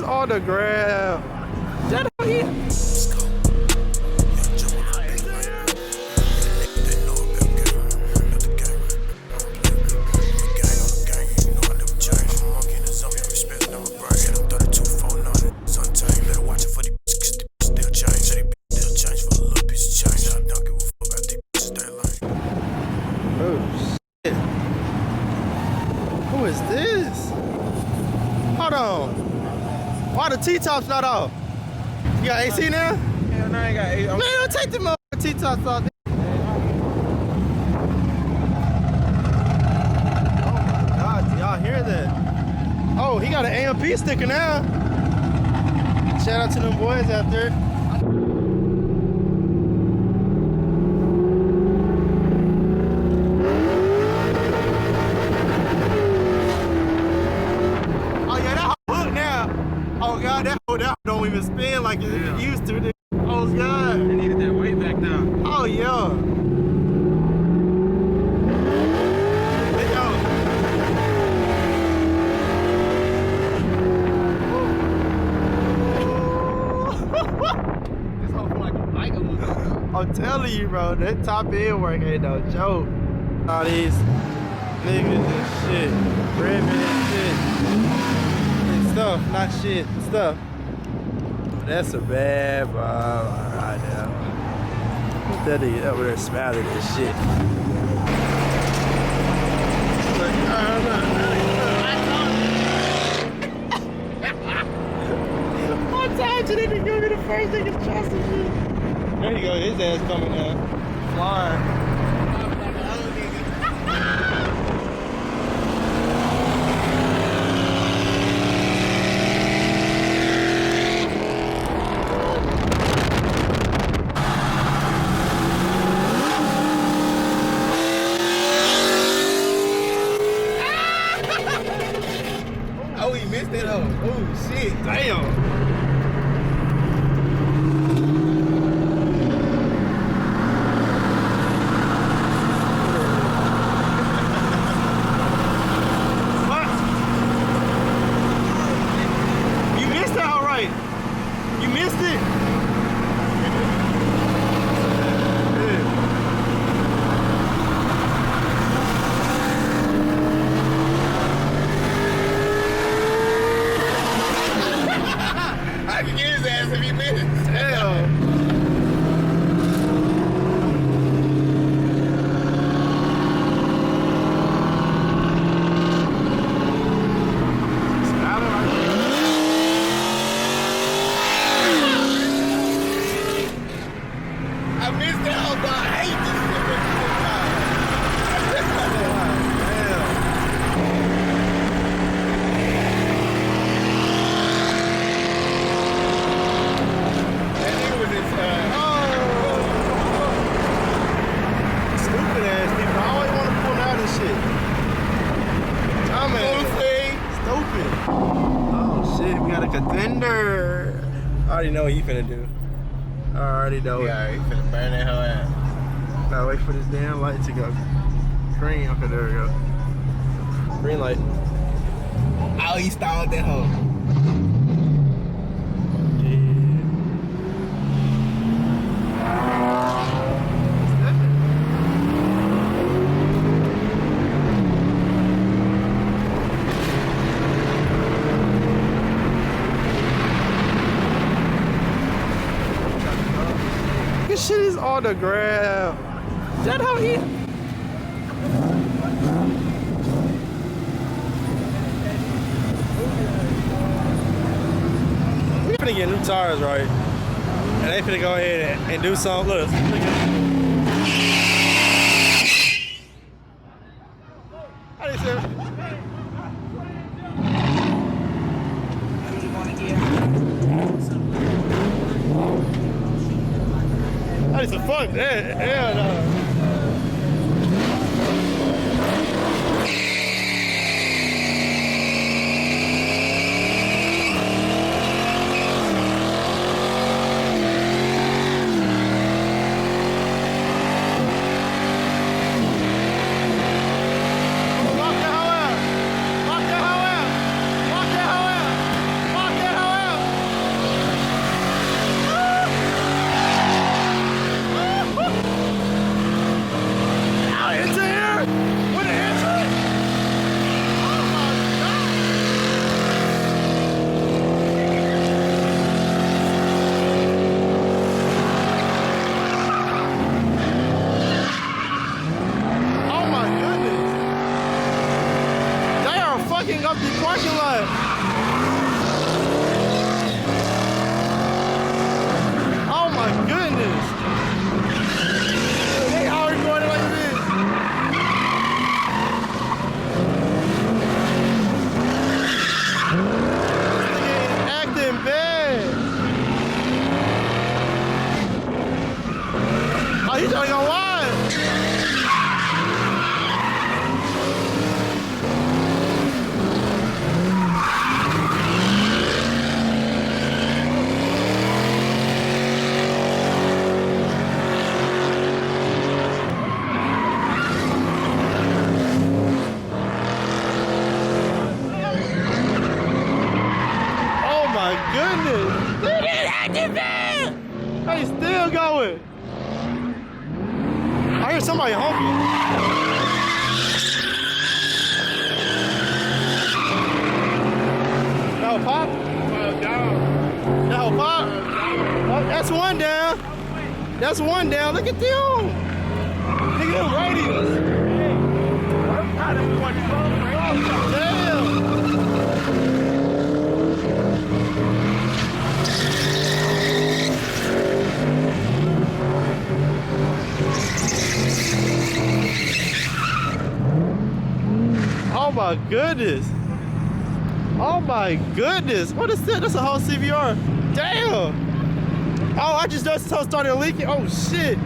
autograph. That how he. Who is this? Hold on. Why the T-tops not off? You got AC now? Hell no, I ain't got AC. Man, don't take the motherfucking T-tops off. Oh my God, do y'all hear that? Oh, he got an AMP sticker now. Shout out to them boys out there. Oh God, that don't even spin like it used to. Oh God. They needed that weight back down. Oh yeah. Hey, yo. This whole feel like a bike almost. I'm telling you, bro, that top end work ain't no joke. All these niggas and shit, ribbon and shit. Stuff, not shit, stuff. That's a bad ball right now. That nigga over there smiling and shit. One time you didn't give me the first thing to trust and shit. There you go, his ass coming now. Flying. Oh, he missed it, oh. Oh, shit. Damn. What? You missed it all right. You missed it. I can get his ass if he missed. Damn. I missed that whole time. I hate this shit. That nigga was inside. Stupid ass people. I always want to pull out this shit. Oh man. Stupid. Oh shit, we got a contender. I already know what he finna do. I already know it. Yeah, he finna burn that whole ass. Gotta wait for this damn light to go green. Okay, there we go. Green light. Oh, he stalled that hoe. This shit is autograph. Is that how he? We finna get new tires, right? And they finna go ahead and do something. Look. How do you say? That is a fuck. Hell no. Lock that hoe out. Lock that hoe out. Lock that hoe out. Lock that hoe out. goodness. Look at that. They still going. I hear somebody honking. That pop? That pop? Oh, that's one down. That's one down. Look at them. Look at them radios. Damn. Oh my goodness. Oh my goodness. What is that? That's a whole CVR. Damn. Oh, I just noticed the toe started leaking. Oh shit.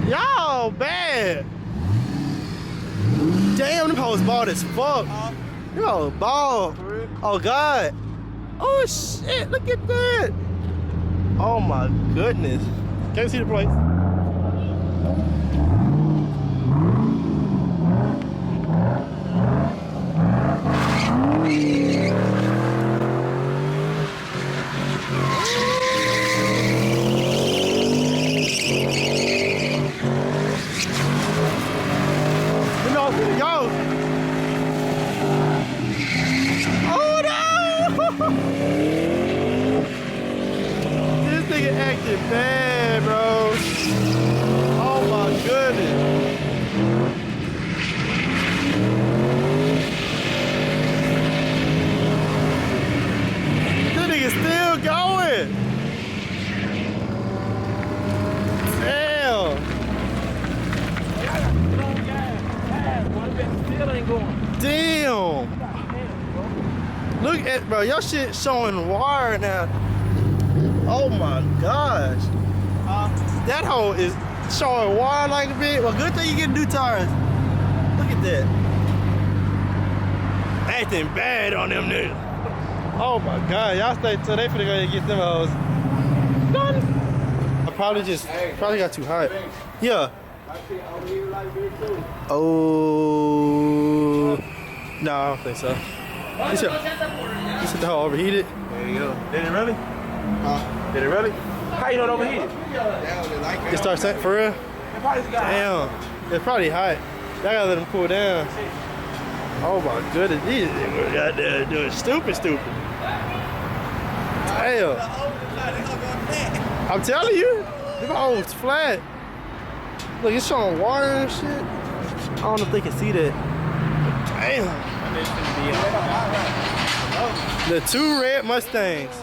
Y'all bad. Damn, them hoes bald as fuck. Them hoes bald. Oh God. Oh shit, look at that. Oh my goodness. Can't you see the place? Bad, bro. Oh my goodness. This nigga still going. Damn. Damn. Look at, bro, your shit showing wire now. Oh my gosh. That hole is showing wide like a bit. Well, good thing you get new tires. Look at that. Acting bad on them niggas. Oh my God. Y'all stay till they finna go ahead and get them hoes done. I probably got too hot. Yeah. Oh. No, I don't think so. You said the hole overheated? There you go. Did it really? Did it really? How you know it overheated? It starts for real? Damn. It's probably hot. Y'all gotta let them cool down. Oh my goodness. These niggas got there doing stupid. Damn. I'm telling you. Them hoes flat. Look, it's showing water and shit. I don't know if they can see that. Damn. The two red Mustangs.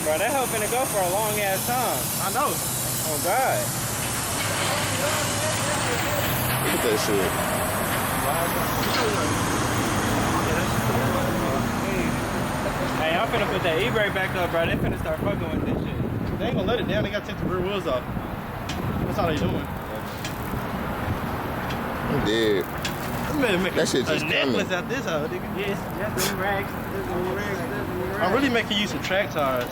Bro, that hoe finna go for a long ass time. I know. Oh God. Look at that shit. Hey, I'm finna put that e-brake back up, bro. They finna start fucking with this shit. They ain't gonna let it down. They gotta take the rear wheels off. That's how they doing. I'm dead. That shit just necklace coming. out this hoe, nigga. Yes, that's the rags. I'm really making you some track tires.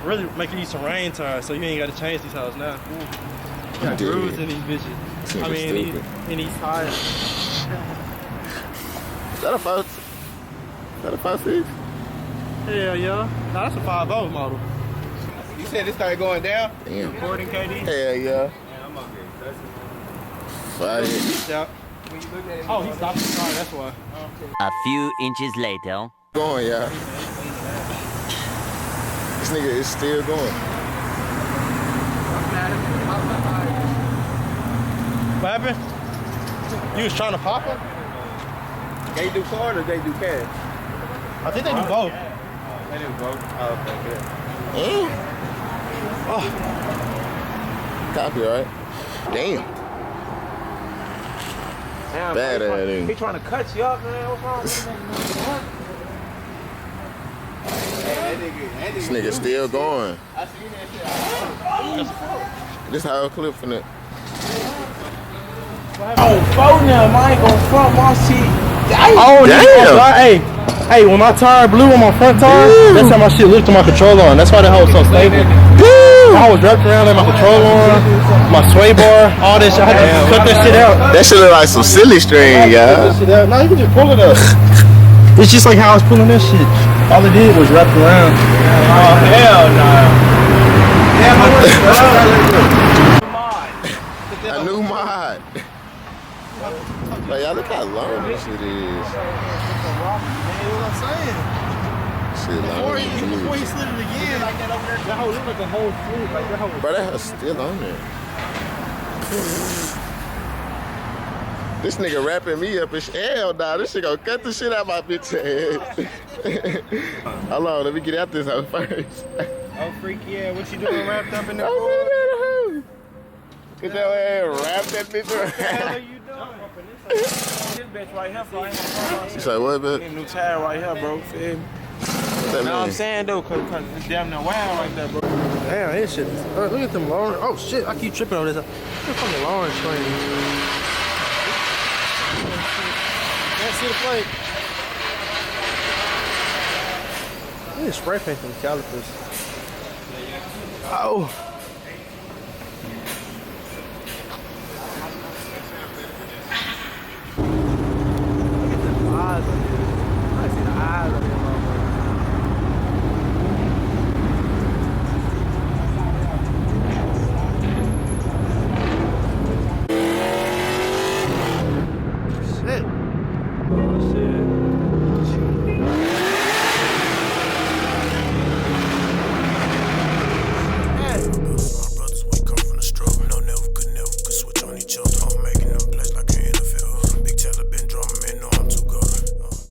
Really making you some rain tires, so you ain't gotta change these tires now. You got Dude. grooves in these bitches. This I mean, stupid. in these tires. Is that a 5? Is that a 5.6? Hell yeah. Nah, that's a 5.0 model. You said it started going down? Damn. Recording KD? Hell yeah. Yeah, I'm up here. Fight. Yeah. Oh, he stopped the car, that's why. A few inches later. Going, y'all. This nigga is still going. What happened? You was trying to pop him? They do card or they do cash? I think they do both. They do both. Oh, okay, good. Oh. Copy, right? Damn. Damn, Bad bro, at it. he trying to cut you up, man. What's wrong with This nigga still going. I seen that shit. This how a clip from it. Oh, phone them. I ain't gonna front my shit. Oh, damn. Hey, when my tire blew on my front tire, that's how my shit licked to my controller on. That's why the hoe was so stable. That's I was wrapped around like my control arm, my sway bar, all this. I had to cut that shit out. That shit look like some silly string, yeah. No, you can just pull it up. It's just like how I was pulling that shit. All it did was wrap around. Oh, hell no. A new mod. Like, y'all look how long this shit is. Shit, long as Before he slid it again, that whole looked like a whole flute. Like that whole. Bro, that was still on there. This nigga wrapping me up. Hell nah, this shit gonna cut the shit out my bitch head. Hold on, let me get out this hoe first. Oh, freak, yeah. What you doing wrapped up in the Oh, get your ass wrap that bitch What the hell are around. you doing? This bitch right here, bro. You say what, bitch? Get a new tire right here, bro. Feel me? What that You know what I'm mean? saying, though? Cause it's damn near wild like that, bro. Damn, this shit. Look at them Lawrence. Oh shit, I keep tripping over this. Look at the Lawrence screen. Can't see the plate. Look at spray paint them calipers. Oh.